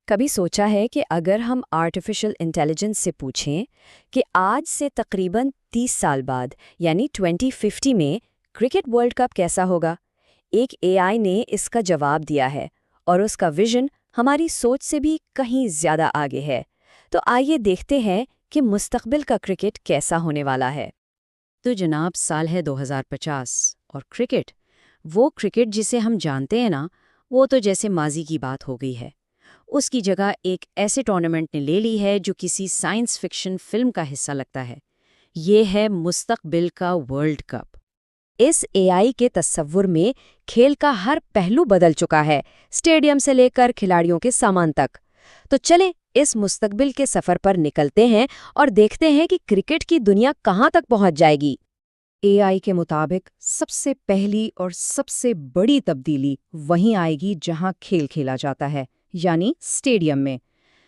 کبھی سوچا ہے کہ اگر ہم آرٹیفیشل انٹیلیجنس سے پوچھیں کہ آج سے تقریباً 30 سال بعد یعنی 2050 میں کرکٹ ورلڈ کپ کیسا ہوگا؟ ایک اے آئی نے اس کا جواب دیا ہے اور اس کا ویژن ہماری سوچ سے بھی کہیں زیادہ آگے ہے۔ تو آئیے دیکھتے ہیں کہ مستقبل کا کرکٹ کیسا ہونے والا ہے۔ تو جناب سال ہے 2050 اور کرکٹ، وہ کرکٹ جسے ہم جانتے ہیں نا، وہ تو جیسے ماضی کی بات ہو گئی ہے۔ اس کی جگہ ایک ایسے ٹورنامنٹ نے لے لی ہے جو کسی سائنس فکشن فلم کا حصہ لگتا ہے۔ یہ ہے مستقبل کا ورلڈ کپ۔ اس اے آئی کے تصور میں کھیل کا ہر پہلو بدل چکا ہے، اسٹیڈیم سے لے کر کھلاڑیوں کے سامان تک۔ تو چلیں اس مستقبل کے سفر پر نکلتے ہیں اور دیکھتے ہیں کہ کرکٹ کی دنیا کہاں تک پہنچ جائے گی۔ اے آئی کے مطابق سب سے پہلی اور سب سے بڑی تبدیلی وہیں آئے گی جہاں کھیل کھیلا جاتا ہے، یعنی اسٹیڈیم میں۔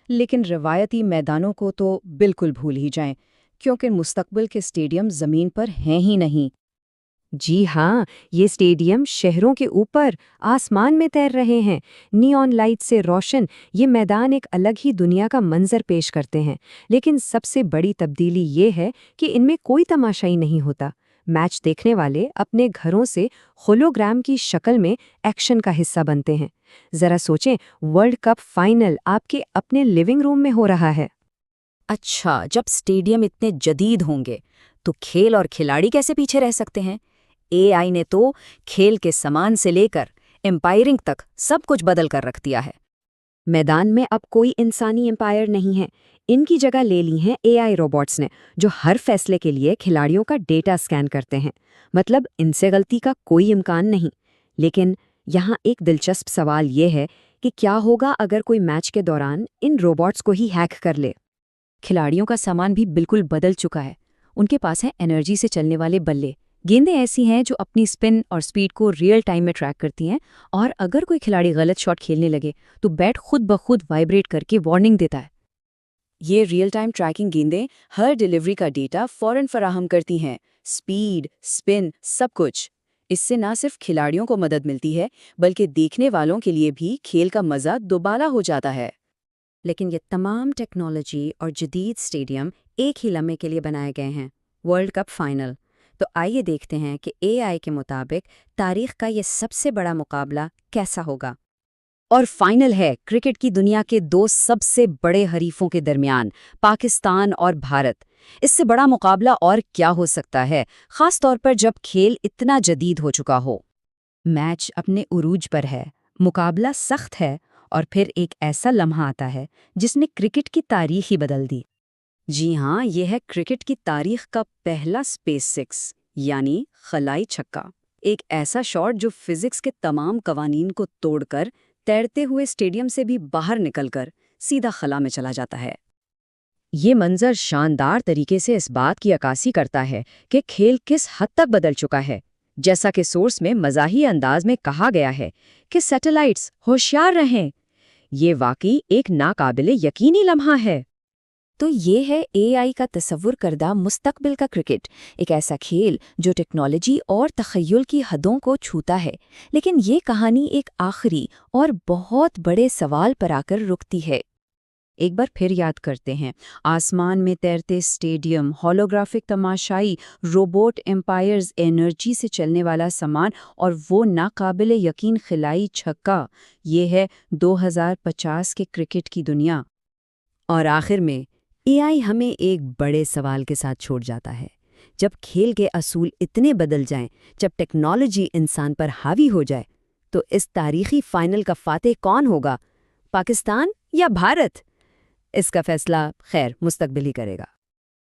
لیکن روایتی میدانوں کو تو بالکل بھول ہی جائیں، کیونکہ مستقبل کے اسٹیڈیم زمین پر ہیں ہی نہیں۔ جی ہاں، یہ اسٹیڈیم شہروں کے اوپر آسمان میں تیر رہے ہیں، نیون لائٹ سے روشن۔ یہ میدان ایک الگ ہی دنیا کا منظر پیش کرتے ہیں، لیکن سب سے بڑی تبدیلی یہ ہے کہ ان میں کوئی تماشائی نہیں ہوتا۔ میچ دیکھنے والے اپنے گھروں سے ہولوگرام کی شکل میں ایکشن کا حصہ بنتے ہیں۔ ذرا سوچیں، ورلڈ کپ فائنل آپ کے اپنے لیونگ روم میں ہو رہا ہے۔ اچھا، جب اسٹیڈیم اتنے جدید ہوں گے تو کھیل اور کھلاڑی کیسے پیچھے رہ سکتے ہیں؟ اے آئی نے تو کھیل کے سامان سے لے کر امپائرنگ تک سب کچھ بدل کر رکھ دیا ہے۔ میدان میں اب کوئی انسانی امپائر نہیں ہے، ان کی جگہ لے لی ہیں اے آئی روبوٹس نے، جو ہر فیصلے کے لیے کھلاڑیوں کا ڈیٹا سکین کرتے ہیں۔ مطلب ان سے غلطی کا کوئی امکان نہیں۔ لیکن یہاں ایک دلچسپ سوال یہ ہے کہ کیا ہوگا اگر کوئی میچ کے دوران ان روبوٹس کو ہی ہیک کر لے؟ کھلاڑیوں کا سامان بھی بالکل بدل چکا ہے۔ ان کے پاس ہیں انرجی سے چلنے والے بلے، گیندیں ایسی ہیں جو اپنی سپن اور سپیڈ کو ریئل ٹائم میں ٹریک کرتی ہیں، اور اگر کوئی کھلاڑی غلط شاٹ کھیلنے لگے تو بیٹ خود بخود وائبریٹ کر کے وارننگ دیتا ہے۔ یہ ریئل ٹائم ٹریکنگ گیندیں ہر ڈیلیوری کا ڈیٹا فوراً فراہم کرتی ہیں، سپیڈ، سپن، سب کچھ۔ اس سے نہ صرف کھلاڑیوں کو مدد ملتی ہے بلکہ دیکھنے والوں کے لیے بھی کھیل کا مزہ دوبالا ہو جاتا ہے۔ لیکن یہ تمام ٹیکنالوجی اور جدید اسٹیڈیم ایک ہی لمحے کے لیے بنائے گئے ہیں، ورلڈ کپ فائنل۔ تو آئیے دیکھتے ہیں کہ اے آئی کے مطابق تاریخ کا یہ سب سے بڑا مقابلہ کیسا ہوگا۔ اور فائنل ہے کرکٹ کی دنیا کے دو سب سے بڑے حریفوں کے درمیان، پاکستان اور بھارت۔ اس سے بڑا مقابلہ اور کیا ہو سکتا ہے، خاص طور پر جب کھیل اتنا جدید ہو چکا ہو۔ میچ اپنے عروج پر ہے، مقابلہ سخت ہے، اور پھر ایک ایسا لمحہ آتا ہے جس نے کرکٹ کی تاریخ ہی بدل دی۔ جی ہاں، یہ ہے کرکٹ کی تاریخ کا پہلا سپیس سکس، یعنی خلائی چھکا۔ ایک ایسا شاٹ جو فزکس کے تمام قوانین کو توڑ کر تیرتے ہوئے اسٹیڈیم سے بھی باہر نکل کر سیدھا خلا میں چلا جاتا ہے۔ یہ منظر شاندار طریقے سے اس بات کی عکاسی کرتا ہے کہ کھیل کس حد تک بدل چکا ہے۔ جیسا کہ سورس میں مزاحیہ انداز میں کہا گیا ہے کہ سیٹلائٹس ہوشیار رہیں۔ یہ واقعی ایک ناقابل یقینی لمحہ ہے۔ تو یہ ہے اے آئی کا تصور کردہ مستقبل کا کرکٹ، ایک ایسا کھیل جو ٹیکنالوجی اور تخیل کی حدوں کو چھوتا ہے۔ لیکن یہ کہانی ایک آخری اور بہت بڑے سوال پر آ کر رکتی ہے۔ ایک بار پھر یاد کرتے ہیں، آسمان میں تیرتے اسٹیڈیم، ہولوگرافک تماشائی، روبوٹ امپائرز، انرجی سے چلنے والا سامان، اور وہ ناقابل یقین خلائی چھکا۔ یہ ہے 2050 کے کرکٹ کی دنیا۔ اور آخر میں اے آئی ہمیں ایک بڑے سوال کے ساتھ چھوڑ جاتا ہے۔ جب کھیل کے اصول اتنے بدل جائیں، جب ٹیکنالوجی انسان پر حاوی ہو جائے، تو اس تاریخی فائنل کا فاتح کون ہوگا؟ پاکستان یا بھارت؟ اس کا فیصلہ خیر مستقبل ہی کرے گا۔